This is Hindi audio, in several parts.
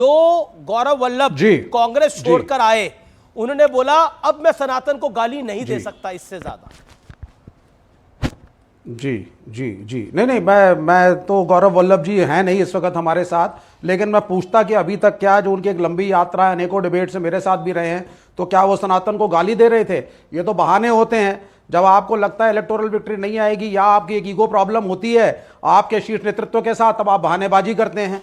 तो गौरव वल्लभ कांग्रेस छोड़कर आए, उन्होंने बोला अब मैं सनातन को गाली नहीं दे सकता इससे ज्यादा। जी जी जी नहीं, मैं तो गौरव वल्लभ जी हैं नहीं इस वक्त हमारे साथ, लेकिन मैं पूछता कि अभी तक क्या जो उनकी एक लंबी यात्रा है, अनेकों डिबेट से मेरे साथ भी रहे हैं, तो क्या वो सनातन को गाली दे रहे थे? ये तो बहाने होते हैं। जब आपको लगता है इलेक्टोरल विक्ट्री नहीं आएगी या आपकी एक ईगो प्रॉब्लम होती है आपके शीर्ष नेतृत्व के साथ, तब आप बहानेबाजी करते हैं,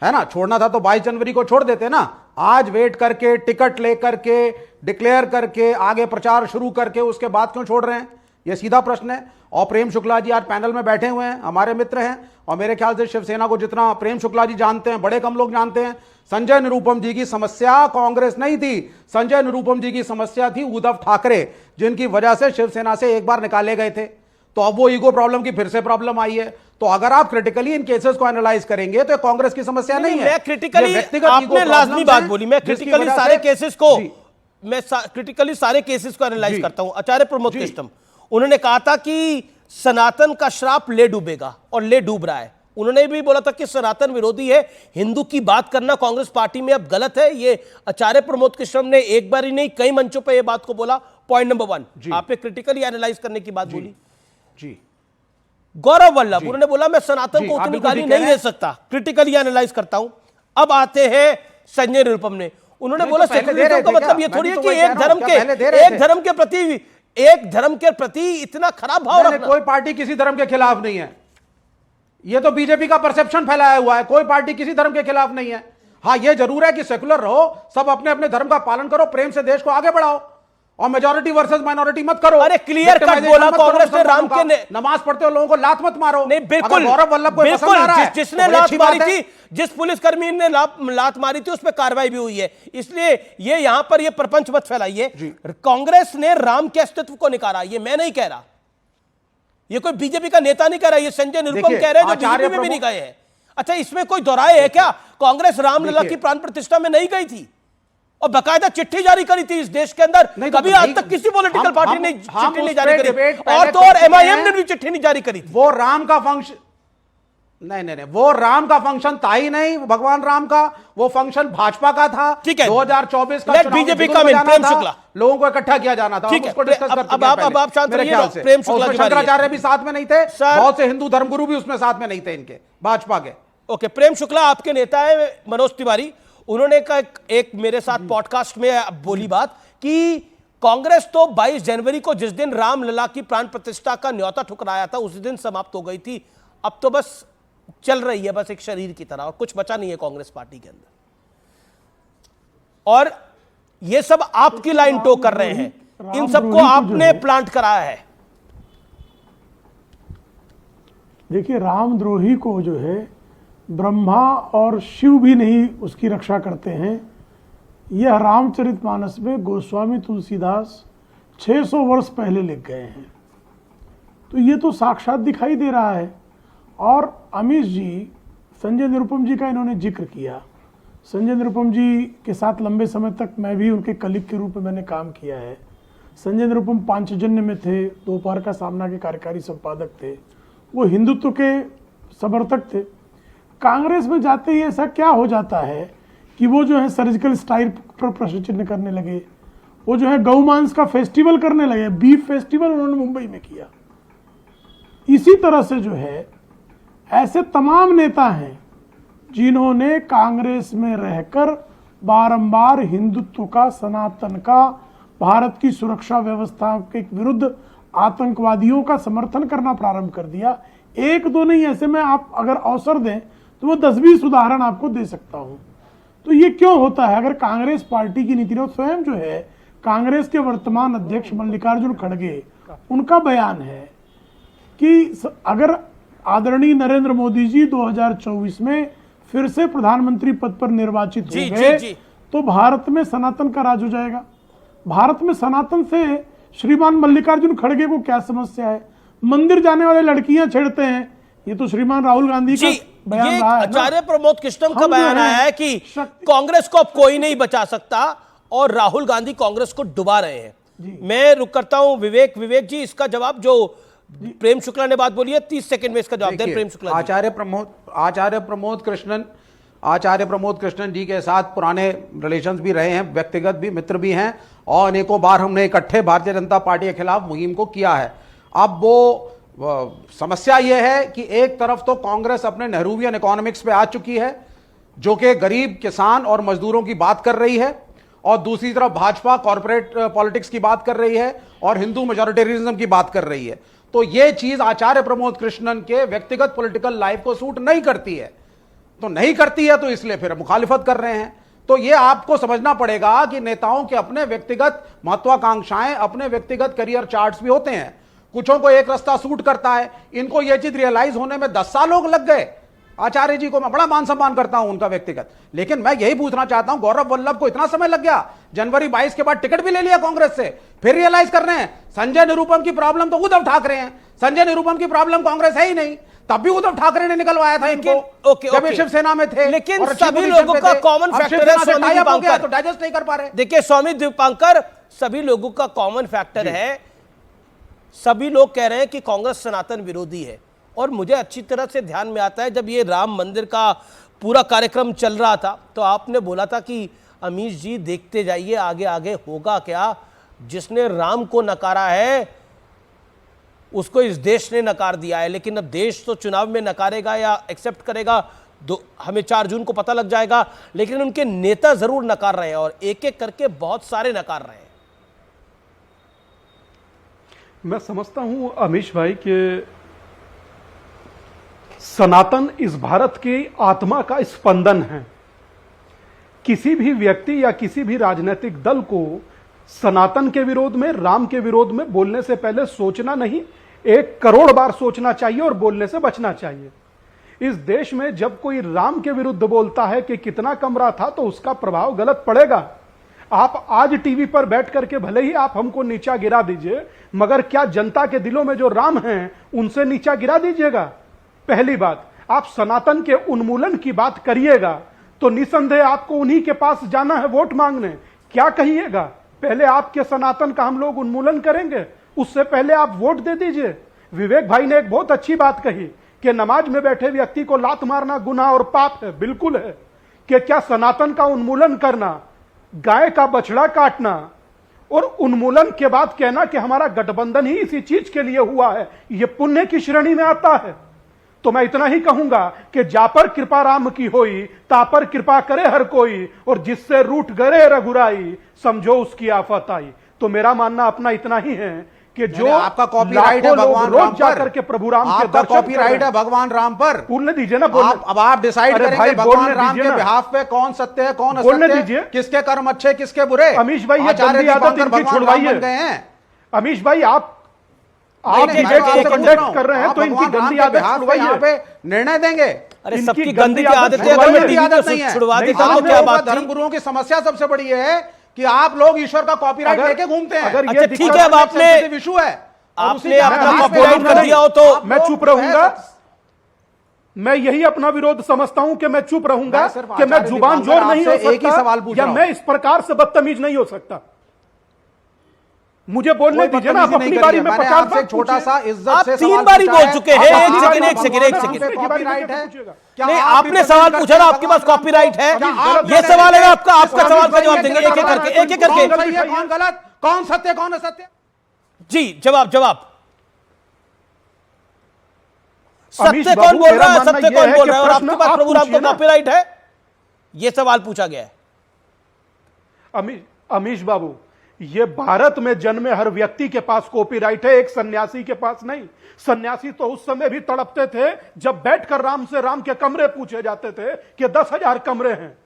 है ना। छोड़ना था तो 22 जनवरी को छोड़ देते ना। आज वेट करके, टिकट लेकर के, डिक्लेयर करके, आगे प्रचार शुरू करके उसके बाद क्यों छोड़ रहे हैं? ये सीधा प्रश्न है। और प्रेम शुक्ला जी आज पैनल में बैठे हुए हैं, हमारे मित्र हैं, और मेरे ख्याल से शिवसेना को जितना प्रेम शुक्ला जी जानते हैं, बड़े कम लोग जानते हैं। संजय निरुपम जी की समस्या कांग्रेस नहीं थी, संजय निरुपम जी की समस्या थी उद्धव ठाकरे, जिनकी वजह से शिवसेना से एक बार निकाले गए थे। तो अब वो ईगो प्रॉब्लम की फिर से प्रॉब्लम आई है। तो अगर आप क्रिटिकली इन केसेस को एनालाइज करेंगे तो कांग्रेस की समस्या नहीं है। मैं क्रिटिकली, आपने लाजमी बात बोली, मैं क्रिटिकली सारे केसेस को, मैं क्रिटिकली सारे केसेस को एनालाइज करता हूं। आचार्य प्रमोद कृष्णम, उन्होंने कहा था कि सनातन का श्राप ले डूबेगा, और ले डूब रहा है। उन्होंने भी बोला था कि सनातन विरोधी है, हिंदू की बात करना कांग्रेस पार्टी में अब गलत है। ये आचार्य प्रमोद कृष्णम ने एक बार ही नहीं, कई मंचों पर यह बात को बोला। पॉइंट नंबर 1, आपने क्रिटिकली एनालाइज करने की बात बोली। जी गौरव वल्लभ, उन्होंने बोला मैं सनातन को उतनी गाली नहीं दे सकता, क्रिटिकली एनालाइज करता हूं। अब आते हैं संजय निरुपम ने, उन्होंने बोला सेक्युलरिज्म का मतलब ये थोड़ी है कि एक धर्म के प्रति इतना खराब भाव रखना। कोई पार्टी किसी धर्म के खिलाफ नहीं है, ये तो बीजेपी का परसेप्शन फैलाया हुआ है। कोई पार्टी किसी धर्म के खिलाफ नहीं है। हाँ, ये जरूर है कि सेकुलर रहो, सब अपने अपने धर्म का पालन करो, प्रेम से देश को आगे बढ़ाओ, और मेजॉरिटी वर्सेस माइनॉरिटी मत करो। अरे क्लियर कट बोला कांग्रेस ने, राम के नमाज पढ़ते हो लोगों को लात मत मारो। नहीं, बिल्कुल गौरव वल्लभ को पसंद आ रहा है, जिसने लात मारी थी, जिस पुलिसकर्मी ने लात मारी थी, उस पर कार्रवाई भी हुई है। इसलिए ये यहां पर ये प्रपंच मत फैलाइए। कांग्रेस ने राम के अस्तित्व को निकाला, ये मैं नहीं कह रहा, ये कोई बीजेपी का नेता नहीं कह रहा, ये संजय निरुपम कह रहे हैं, जो बीजेपी में भी नहीं गए हैं। अच्छा, इसमें कोई दोहराए है क्या? कांग्रेस रामलला की प्राण प्रतिष्ठा में नहीं गई थी, और बकायदा चिट्ठी जारी करी थी इस देश के अंदर। कभी आज तक किसी पॉलिटिकल पार्टी ने चिट्ठी नहीं जारी करी, और तो और एमआईएम ने भी चिट्ठी नहीं जारी करी थी। वो राम का फंक्शन नहीं, वो राम का फंक्शन था ही नहीं, भगवान राम का वो फंक्शन भाजपा का था। ठीक है, 2024 का बीजेपी का प्रेम शुक्ला, लोगों को इकट्ठा किया जाना था, उसको डिस्कस कर चुके हैं। अब आप शांत रहिए, प्रेम शुक्ला, शंकराचार्य भी साथ में नहीं थे, बहुत से हिंदू धर्मगुरु भी उसमें साथ में नहीं थे इनके, भाजपा के। ओके, प्रेम शुक्ला आपके नेता है मनोज तिवारी, उन्होंने एक मेरे साथ पॉडकास्ट में बोली बात कि कांग्रेस तो 22 जनवरी को जिस दिन रामलला की प्राण प्रतिष्ठा का न्योता ठुकराया था, उस दिन समाप्त हो गई थी। अब तो बस चल रही है, बस एक शरीर की तरह, और कुछ बचा नहीं है कांग्रेस पार्टी के अंदर। और ये सब आपकी लाइन टो कर रहे हैं, इन सबको आपने प्लांट कराया है। देखिए, रामद्रोही को जो है ब्रह्मा और शिव भी नहीं उसकी रक्षा करते हैं। यह रामचरितमानस में गोस्वामी तुलसीदास 600 वर्ष पहले लिख गए हैं, तो ये तो साक्षात दिखाई दे रहा है। और अमीश जी, संजय निरुपम जी का इन्होंने जिक्र किया। संजय निरुपम जी के साथ लंबे समय तक मैं भी उनके कलीग के रूप में मैंने काम किया है। संजय निरुपम पांचजन्य में थे, दोपहर का सामना के कार्यकारी संपादक थे, वो हिंदुत्व के समर्थक थे। कांग्रेस में जाते ही ऐसा क्या हो जाता है कि वो जो है सर्जिकल स्ट्राइक पर प्रश्न चिन्ह करने लगे, वो जो है गौ मांस का फेस्टिवल करने लगे, बीफ फेस्टिवल उन्होंने मुंबई में किया। इसी तरह से जो है ऐसे तमाम नेता हैं जिन्होंने कांग्रेस में रहकर बारंबार हिंदुत्व का, सनातन का, भारत की सुरक्षा व्यवस्था के विरुद्ध आतंकवादियों का समर्थन करना प्रारंभ कर दिया। एक दो नहीं, ऐसे में आप अगर अवसर दें तो वो 10-20 उदाहरण आपको दे सकता हूं। तो ये क्यों होता है? अगर कांग्रेस पार्टी की नीति, स्वयं जो है कांग्रेस के वर्तमान अध्यक्ष मल्लिकार्जुन खड़गे, उनका बयान है कि अगर आदरणीय नरेंद्र मोदी जी 2024 में फिर से प्रधानमंत्री पद पर निर्वाचित हो गए तो भारत में सनातन का राज हो जाएगा। भारत में सनातन से श्रीमान मल्लिकार्जुन खड़गे को क्या समस्या है? मंदिर जाने वाले लड़कियां छेड़ते हैं, ये तो श्रीमान राहुल गांधी का बयान रहा है। आचार्य प्रमोद कृष्णम का बयान आया है कि कांग्रेस को अब कोई नहीं बचा सकता, और राहुल गांधी कांग्रेस को डुबा रहे हैं। मैं रुक करता हूं विवेक जी, इसका जवाब जो प्रेम शुक्ला ने बात बोली है, 30 सेकंड में इसका जवाब दें प्रेम शुक्ला। आचार्य प्रमोद कृष्णन आचार्य प्रमोद कृष्णन जी के साथ पुराने रिलेशंस भी रहे हैं, व्यक्तिगत भी, मित्र भी हैं, और अनेकों बार हमने इकट्ठे भारतीय जनता पार्टी के खिलाफ मुहिम को किया है। अब वो समस्या ये है कि एक तरफ तो कांग्रेस अपने नेहरूवियन इकोनॉमिक्स पे आ चुकी है, जो कि गरीब, किसान और मजदूरों की बात कर रही है, और दूसरी तरफ भाजपा कॉर्पोरेट पॉलिटिक्स की बात कर रही है और हिंदू मेजॉरिटेरिज्म की बात कर रही है। तो ये चीज आचार्य प्रमोद कृष्णन के व्यक्तिगत पॉलिटिकल लाइफ को सूट नहीं करती है, तो नहीं करती है, तो इसलिए फिर मुखालिफत कर रहे हैं। तो ये आपको समझना पड़ेगा कि नेताओं के अपने व्यक्तिगत महत्वाकांक्षाएं, अपने व्यक्तिगत करियर चार्ट्स भी होते हैं। कुछों को एक रास्ता सूट करता है, इनको यह चीज रियलाइज होने में 10 साल लोग लग गए। आचार्य जी को मैं बड़ा मान सम्मान करता हूं उनका व्यक्तिगत, लेकिन मैं यही पूछना चाहता हूं, गौरव वल्लभ को इतना समय लग गया, जनवरी 22 के बाद टिकट भी ले लिया कांग्रेस से, फिर रियलाइज कर रहे हैं संजय निरुपम की प्रॉब्लम तो उद्धव ठाकरे हैं, संजय निरुपम की प्रॉब्लम कांग्रेस है ही नहीं, तब भी उद्धव ठाकरे ने निकलवाया था इनको जब ये शिवसेना में थे। लेकिन और सभी लोगों का कॉमन फैक्टर है स्वामी दीपांकर, तो डाइजेस्ट नहीं कर पा रहे। देखिए स्वामी दीपांकर, सभी लोगों का कॉमन फैक्टर है, सभी लोग कह रहे हैं कि कांग्रेस सनातन विरोधी है। और मुझे अच्छी तरह से ध्यान में आता है, जब ये राम मंदिर का पूरा कार्यक्रम चल रहा था तो आपने बोला था कि अमीश जी देखते जाइए आगे आगे होगा क्या, जिसने राम को नकारा है उसको इस देश ने नकार दिया है। लेकिन अब देश तो चुनाव में नकारेगा या एक्सेप्ट करेगा हमें 4 जून को पता लग जाएगा, लेकिन उनके नेता जरूर नकार रहे हैं और एक एक करके बहुत सारे नकार रहे हैं। मैं समझता हूं अमीश भाई कि सनातन इस भारत की आत्मा का स्पंदन है। किसी भी व्यक्ति या किसी भी राजनीतिक दल को सनातन के विरोध में, राम के विरोध में बोलने से पहले सोचना नहीं, 1 करोड़ बार सोचना चाहिए और बोलने से बचना चाहिए। इस देश में जब कोई राम के विरुद्ध बोलता है कि कितना कमरा था, तो उसका प्रभाव गलत पड़ेगा। आप आज टीवी पर बैठ करके भले ही आप हमको नीचा गिरा दीजिए, मगर क्या जनता के दिलों में जो राम हैं उनसे नीचा गिरा दीजिएगा? पहली बात, आप सनातन के उन्मूलन की बात करिएगा तो निसंदेह आपको उन्हीं के पास जाना है वोट मांगने। क्या कहिएगा? पहले आपके सनातन का हम लोग उन्मूलन करेंगे, उससे पहले आप वोट दे दीजिए। विवेक भाई ने एक बहुत अच्छी बात कही कि नमाज में बैठे व्यक्ति को लात मारना गुनाह और पाप है। बिल्कुल है कि क्या सनातन का उन्मूलन करना, गाय का बछड़ा काटना और उन्मूलन के बाद कहना कि हमारा गठबंधन ही इसी चीज के लिए हुआ है, यह पुण्य की श्रेणी में आता है? तो मैं इतना ही कहूंगा कि जा पर कृपा राम की होई, ता पर कृपा करे हर कोई, और जिससे रूठ गरे रघुराई, समझो उसकी आफत आई। तो मेरा मानना अपना इतना ही है कि जो आपका कॉपीराइट है भगवान राम पर, जाकर के प्रभु राम के दर्शन कॉपीराइट है भगवान राम पर, बोलने दीजिए ना। अब आप डिसाइड करेंगे भगवान राम के बिहाफ पे कौन सत्य है कौन असत्य है, किसके कर्म अच्छे किसके बुरे। अमीश भाई, ये गंदी आदत इनकी छुड़वाइए। अमीश भाई, आप डिबेट कंडक्ट कर रहे हैं तो इनकी गंदी आदत छुड़वाइए। यहाँ पे निर्णय देंगे। अरे सबकी गंदी आदत है, अगर मैं टीवी को छुड़वा देता हूं तो क्या बात? धर्मगुरुओं की समस्या सबसे बड़ी है कि आप लोग ईश्वर का कॉपीराइट लेके घूमते हैं। अगर अच्छा ठीक है, अब आपने इशू है, आपने अपना कॉपीराइट कर दिया हो तो मैं चुप रहूंगा। मैं यही अपना विरोध समझता हूं कि मैं चुप रहूंगा, कि मैं जुबान जोर नहीं हो सकता, या मैं इस प्रकार से बदतमीज नहीं हो सकता। मुझे बोलने दीजिए ना। आप अपनी बारी में 50 बार छोटा सा इज्जत से आप 3 बार ही बोल चुके हैं। एक सेकंड कॉपीराइट है। नहीं, आपने सवाल पूछा ना, आपके पास कॉपीराइट है, ये सवाल है आपका सवाल का जवाब देंगे एक एक करके। कौन गलत, कौन सत्य, कौन असत्य? जी जवाब। सत्य कौन बोल रहा है, सत्य कौन बोल रहा है? और आपके पास प्रभु राम को कॉपीराइट है, ये सवाल पूछा गया है। अमीश बाबू, ये भारत में जन्मे हर व्यक्ति के पास कॉपीराइट है, एक सन्यासी के पास नहीं। सन्यासी तो उस समय भी तड़पते थे जब बैठकर राम से राम के कमरे पूछे जाते थे कि 10,000 कमरे हैं।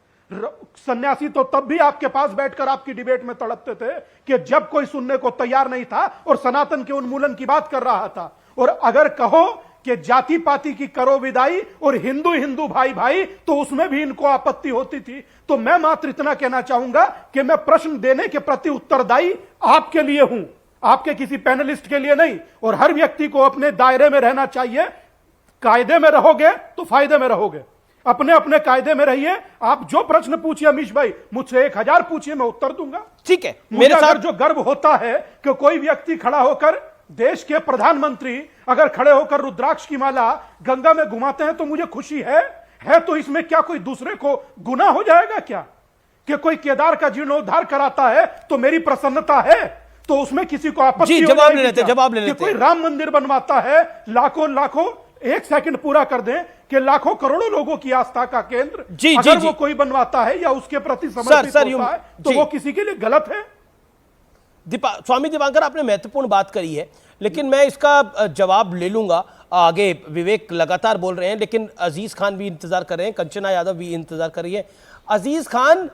सन्यासी तो तब भी आपके पास बैठकर आपकी डिबेट में तड़पते थे कि जब कोई सुनने को तैयार नहीं था और सनातन के उन्मूलन की बात कर रहा था। और अगर कहो कि जाति पाति की करो विदाई और हिंदू हिंदू भाई भाई, तो उसमें भी इनको आपत्ति होती थी। तो मैं मात्र इतना कहना चाहूंगा कि मैं प्रश्न देने के प्रति उत्तरदायी आपके लिए हूं, आपके किसी पैनलिस्ट के लिए नहीं। और हर व्यक्ति को अपने दायरे में रहना चाहिए। कायदे में रहोगे तो फायदे में रहोगे, अपने अपने कायदे में रहिए। आप जो प्रश्न पूछिए अमीश भाई, मुझसे 1000 पूछिए, मैं उत्तर दूंगा। ठीक है, मेरे साथ जो गर्व होता है कि कोई व्यक्ति खड़ा होकर, देश के प्रधानमंत्री अगर खड़े होकर रुद्राक्ष की माला गंगा में घुमाते हैं तो मुझे खुशी है है तो इसमें क्या कोई दूसरे को गुनाह हो जाएगा क्या? कि कोई केदार का जीर्णोद्धार कराता है तो मेरी प्रसन्नता है, तो उसमें किसी को आपत्ति जी, हो जवाब जाएगी ले लेते, क्या? जवाब ले कि लेते। कोई राम मंदिर बनवाता है, लाखों एक सेकंड पूरा कर दें, कि लाखों करोड़ों लोगों की आस्था का केंद्र जी, अगर जी, वो जी। कोई बनवाता है या उसके प्रति समर्पित होता है तो जी। वो किसी के लिए गलत है? स्वामी दीपांकर, आपने महत्वपूर्ण बात करी है, लेकिन मैं इसका जवाब ले लूंगा आगे। विवेक लगातार बोल रहे हैं, लेकिन अजीज खान भी इंतजार कर रहे हैं, कंचना यादव भी इंतजार कर रही है। अजीज खान,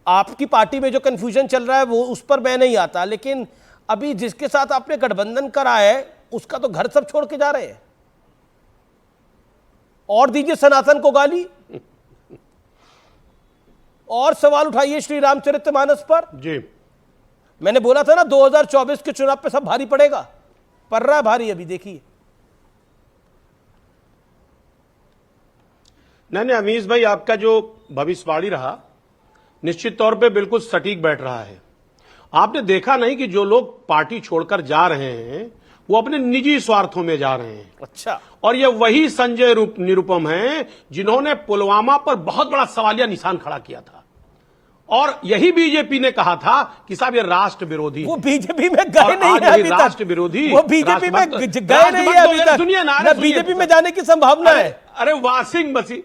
आपकी पार्टी में जो कंफ्यूजन चल रहा है वो उस पर मैं नहीं आता, लेकिन अभी जिसके साथ आपने गठबंधन करा है उसका तो घर सब छोड़ के जा रहे हैं, और दीजिए सनातन को गाली, और सवाल उठाइए श्री रामचरितमानस पर। जी, मैंने बोला था ना 2024 के चुनाव पे सब भारी पड़ेगा, पड़ रहा है भारी, अभी देखिए। नहीं, अमीश भाई, आपका जो भविष्यवाणी रहा निश्चित तौर पे बिल्कुल सटीक बैठ रहा है। आपने देखा नहीं कि जो लोग पार्टी छोड़कर जा रहे हैं वो अपने निजी स्वार्थों में जा रहे हैं। अच्छा, और ये वही संजय निरुपम हैं जिन्होंने पुलवामा पर बहुत बड़ा सवालिया निशान खड़ा किया था, और यही बीजेपी ने कहा था कि साहब ये राष्ट्र विरोधी वो है। बीजेपी में गए और नहीं आज है वही अभी तक, राष्ट्र विरोधी, वो बीजेपी में राष्ट्रभक्त- गए नहीं है अभी तक। सुनिए ना, ना बीजेपी में जाने की संभावना है। अरे वाशिंग मशीन,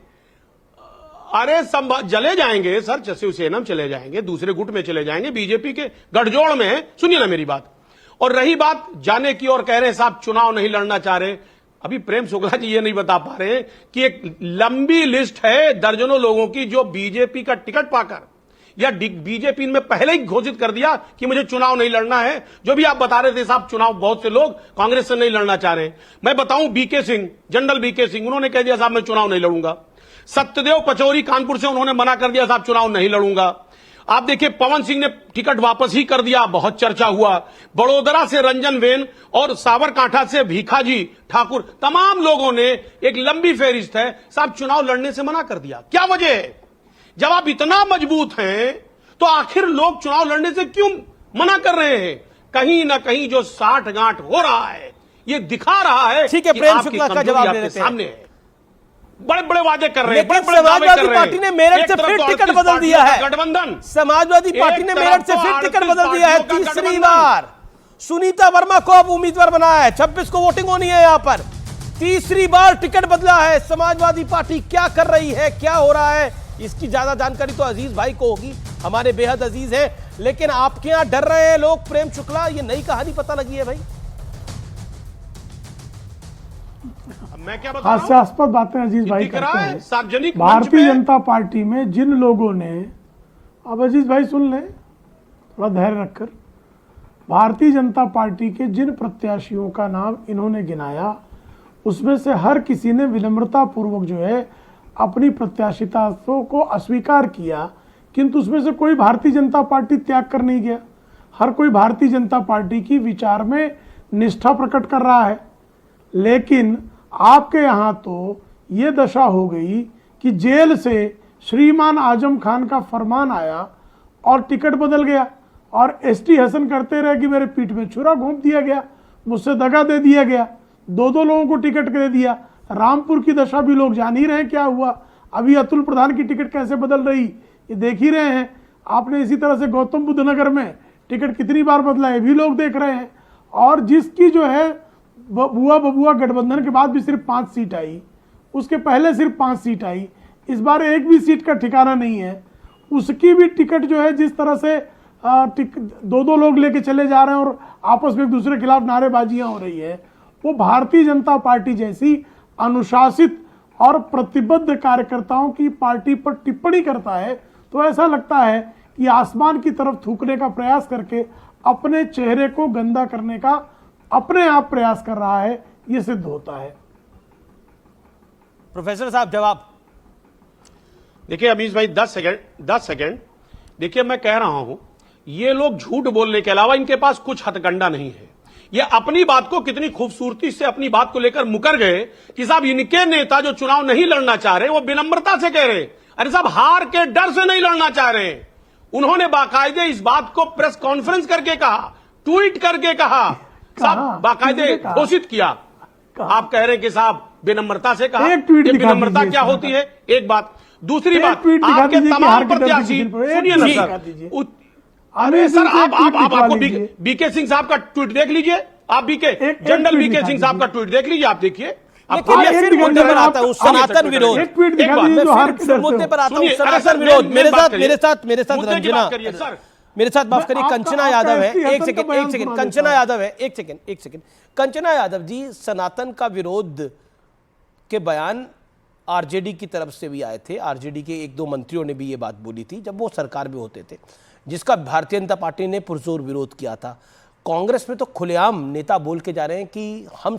अरे चले जाएंगे सर, शिवसेना में चले जाएंगे, दूसरे गुट में चले जाएंगे, बीजेपी के गठजोड़ में है। सुनिए ना मेरी बात। और रही बात जाने की, और कह रहे साहब चुनाव नहीं लड़ना चाह रहे, अभी प्रेम शुक्ला जी ये नहीं बता पा रहे कि एक लंबी लिस्ट है दर्जनों लोगों की जो बीजेपी का टिकट पाकर या बीजेपी में पहले ही घोषित कर दिया कि मुझे चुनाव नहीं लड़ना है। जो भी आप बता रहे थे साहब चुनाव, बहुत से लोग कांग्रेस से नहीं लड़ना चाह रहे हैं। मैं बताऊं, BK Singh, general BK Singh, उन्होंने कह दिया साहब मैं चुनाव नहीं लड़ूंगा। सत्यदेव पचौरी कानपुर से, उन्होंने मना कर दिया साहब चुनाव नहीं लड़ूंगा। आप देखिए पवन सिंह ने टिकट वापस ही कर दिया, बहुत चर्चा हुआ। बड़ोदरा से रंजन वेन और साबरकांठा से भीखाजी ठाकुर, तमाम लोगों ने, एक लंबी फेहरिस्त है, साहब चुनाव लड़ने से मना कर दिया। क्या वजह है? जब आप इतना मजबूत हैं तो आखिर लोग चुनाव लड़ने से क्यों मना कर रहे हैं? कहीं ना कहीं जो साठ गांठ हो रहा है ये दिखा रहा है। ठीक है, कि प्रेम आपकी शुक्ला का कमजोरी जवाब ले आपके लेते हैं। सामने है। बड़े बड़े वादे कर रहे हैं, लेकिन बड़े बड़े दावे कर समाजवादी रहे हैं। पार्टी ने मेरठ एक से तरफ फिर तो टिकट 38 बदल दिया पार्टियों है। का गठबंधन, समाजवादी पार्टी ने एक मेरठ से तरफ फिर तो टिकट 38 बदल दिया है, पार्टियों का तीसरी गठबंधन। बार सुनीता वर्मा को अब उम्मीदवार बनाया है। 26 को वोटिंग होनी है, यहां पर तीसरी बार टिकट बदला है। समाजवादी पार्टी क्या कर रही है, क्या हो रहा है, इसकी ज्यादा जानकारी तो अजीज भाई को होगी, हमारे बेहद अजीज हैं। लेकिन आपके यहां डर रहे हैं लोग, प्रेम शुक्ला, ये नई कहानी पता लगी है भाई। मैं क्या बता रहा हूं? हास्यास्पद बातें अजीज भाई दिख रहा करते है हैं। सार्वजनिक मंच भारतीय पे। जनता पार्टी में जिन लोगों ने, अब अजीज भाई सुन लें थोड़ा धैर्य रखकर, भारतीय जनता पार्टी के जिन प्रत्याशियों का नाम इन्होंने गिनाया उसमें से हर किसी ने विनम्रता पूर्वक जो है अपनी प्रत्याशिता को अस्वीकार किया, किंतु उसमें से कोई भारतीय जनता पार्टी त्याग कर नहीं गया। हर कोई भारतीय जनता पार्टी की विचार में निष्ठा प्रकट कर रहा है। लेकिन आपके यहाँ तो ये दशा हो गई कि जेल से श्रीमान आजम खान का फरमान आया और टिकट बदल गया, और एसटी हसन करते रहे कि मेरे पीठ में छुरा घोंप दिया गया, मुझसे दगा दे दिया गया, दो लोगों को टिकट दे दिया। रामपुर की दशा भी लोग जान ही रहे हैं क्या हुआ। अभी अतुल प्रधान की टिकट कैसे बदल रही ये देख ही रहे हैं। आपने इसी तरह से गौतम बुद्ध नगर में टिकट कितनी बार बदला है भी लोग देख रहे हैं। और जिसकी जो है बुआ बबुआ गठबंधन के बाद भी सिर्फ 5 सीट आई, उसके पहले सिर्फ 5 सीट आई, इस बार एक भी सीट का ठिकाना नहीं है। उसकी भी टिकट जो है जिस तरह से दो लोग लेके चले जा रहे हैं और आपस में एक दूसरे के खिलाफ नारेबाजियां हो रही है, वो भारतीय जनता पार्टी जैसी अनुशासित और प्रतिबद्ध कार्यकर्ताओं की पार्टी पर टिप्पणी करता है तो ऐसा लगता है कि आसमान की तरफ थूकने का प्रयास करके अपने चेहरे को गंदा करने का अपने आप प्रयास कर रहा है, यह सिद्ध होता है। प्रोफेसर साहब जवाब। देखिए अमीश भाई 10 सेकंड। देखिए मैं कह रहा हूं ये लोग झूठ बोलने के अलावा इनके पास कुछ हथकंडा नहीं है। ये अपनी बात को कितनी खूबसूरती से अपनी बात को लेकर मुकर गए कि साहब इनके नेता जो चुनाव नहीं लड़ना चाह रहे वो विनम्रता से कह रहे, अरे साहब हार के डर से नहीं लड़ना चाह रहे। उन्होंने बाकायदे इस बात को प्रेस कॉन्फ्रेंस करके कहा, ट्वीट करके कहा, साहब बाकायदे घोषित किया। आप कह रहे हैं कि साहब बेनम्रता से कहा एक ट्वीट कि दिखा बेनम्रता दीजिए क्या इसका। होती है। एक बात, दूसरी एक बात, ट्वीट दिखा आपके दीजिए कि हार तमाम के दर्द प्रत्याशी, की दिल पर एक सुनिए ना ट्वीट सर, दिखा दीजिए। अरे आमिर सर, सिंह से एक ट्वीट आप दिखवा आपको लीजिए। बीके सिंह साहब का ट्वीट देख लीजिए, आप बीके एक जनरल ट्वीट बीके दिखा सिंह साहब का दीजिए। ट्वीट देख लीजिए, आप देखिए। लेकिन हाँ, मैं एक फिर दिखा मुद्दे दीजिए, पर आता हूं, आप- सनातन विरोध। एक ट्वीट दिखा एक बात, दीजिए मैं जो हार फिर के दर्द मुद्दे से पर आता हूं, सुनिए, अरे सनातन सर, विरोध। मेन मेरे बात साथ करिए। मेरे साथ मेरे साथ मुद्दे की रंजना, बात करिए, सर। मेरे साथ माफ करिए, मैं कंचना आपका यादव है। ST एक हसन सेकंड, का बयान एक सेकंड, सुना कंचना देता हूं। यादव है। एक सेकंड, एक सेकंड, कंचना यादव जी, सनातन का विरोध के बयान आरजेडी की तरफ से भी आए थे। आरजेडी के एक दो मंत्रियों ने भी ये बात बोली थी जब वो सरकार में होते थे, जिसका भारतीय जनता पार्टी ने पुरजोर विरोध किया था। कांग्रेस में तो खुलेआम नेता बोल के जा रहे हैं कि हम